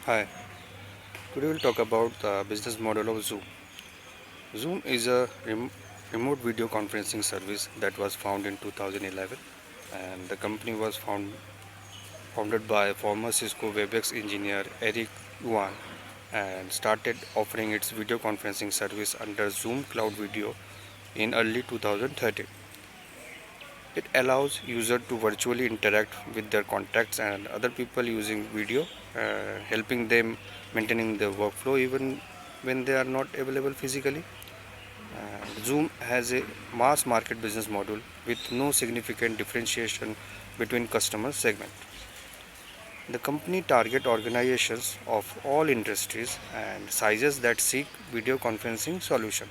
Hi, today we'll talk about the business model of Zoom. Zoom is a remote video conferencing service that was founded in 2011, and the company was founded by former Cisco WebEx engineer Eric Yuan and started offering its video conferencing service under Zoom Cloud Video in early 2013. It allows users to virtually interact with their contacts and other people using video, helping them maintaining their workflow even when they are not available physically. Zoom has a mass market business model with no significant differentiation between customer segments. The company target organizations of all industries and sizes that seek video conferencing solution.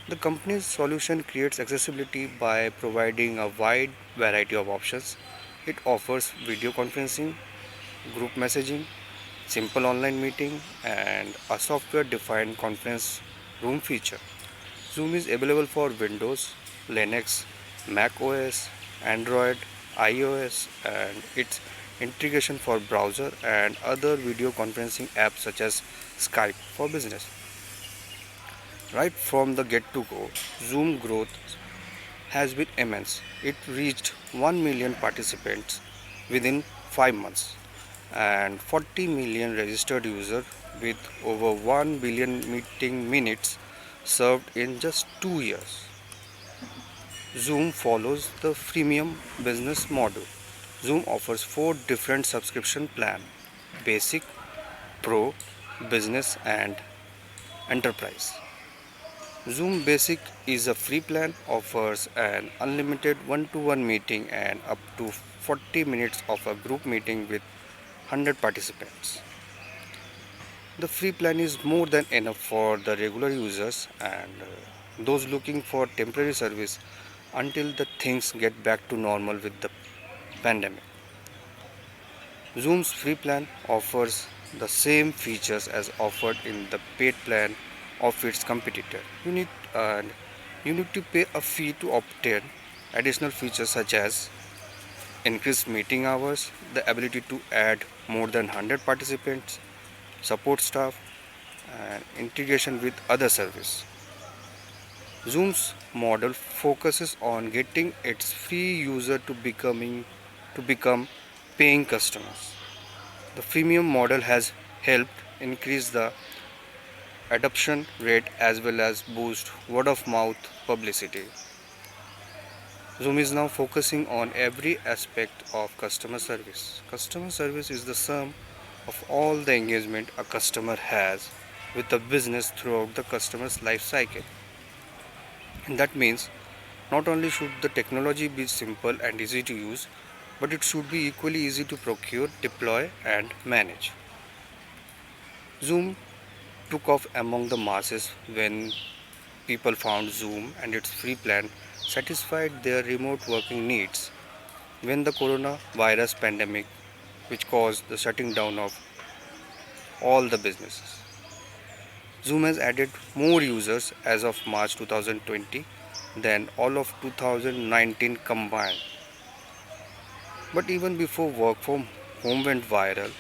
The company's solution creates accessibility by providing a wide variety of options. It offers video conferencing, group messaging, simple online meeting, and a software defined conference room feature. Zoom is available for Windows, Linux, Mac OS, Android, iOS, and its integration for browser and other video conferencing apps such as Skype for business. Right from the get to go, Zoom growth has been immense. It reached 1 million participants within 5 months and 40 million registered users with over 1 billion meeting minutes served in just 2 years. Zoom follows the freemium business model. Zoom offers 4 different subscription plans: Basic, Pro, Business and Enterprise. Zoom Basic is a free plan, offers an unlimited one-to-one meeting and up to 40 minutes of a group meeting with 100 participants. The free plan is more than enough for the regular users and those looking for temporary service until the things get back to normal with the pandemic. Zoom's free plan offers the same features as offered in the paid plan of its competitor. Uh, you need to pay a fee to obtain additional features such as increased meeting hours, the ability to add more than 100 participants, support staff, and integration with other services. Zoom's model focuses on getting its free user to become paying customers. The freemium model has helped increase the adoption rate as well as boost word of mouth publicity. Zoom is now focusing on every aspect of customer service. Customer service is the sum of all the engagement a customer has with the business throughout the customer's life cycle. And that means not only should the technology be simple and easy to use, but it should be equally easy to procure, deploy, and manage. Zoom took off among the masses when people found Zoom and its free plan satisfied their remote working needs when the coronavirus pandemic, which caused the shutting down of all the businesses. Zoom has added more users as of March 2020 than all of 2019 combined. But even before work from home went viral,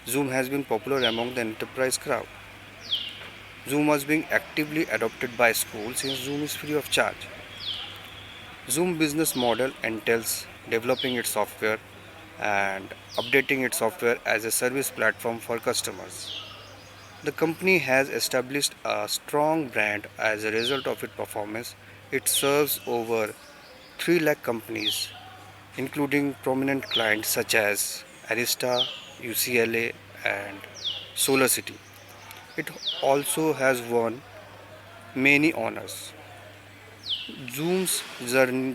Zoom has been popular among the enterprise crowd. Zoom was being actively adopted by schools since Zoom is free of charge. Zoom business model entails developing its software and updating its software as a service platform for customers. The company has established a strong brand as a result of its performance. It serves over 3 lakh companies, including prominent clients such as Arista, UCLA, and SolarCity. It also has won many honors. Zoom's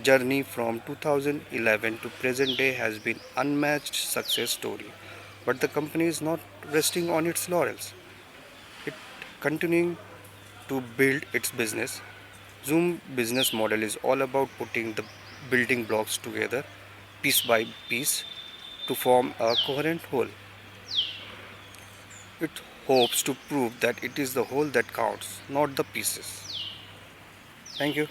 journey from 2011 to present day has been unmatched success story, but the company is not resting on its laurels. It continuing to build its business. Zoom business model is all about putting the building blocks together piece by piece to form a coherent whole. It hopes to prove that it is the whole that counts, not the pieces. Thank you.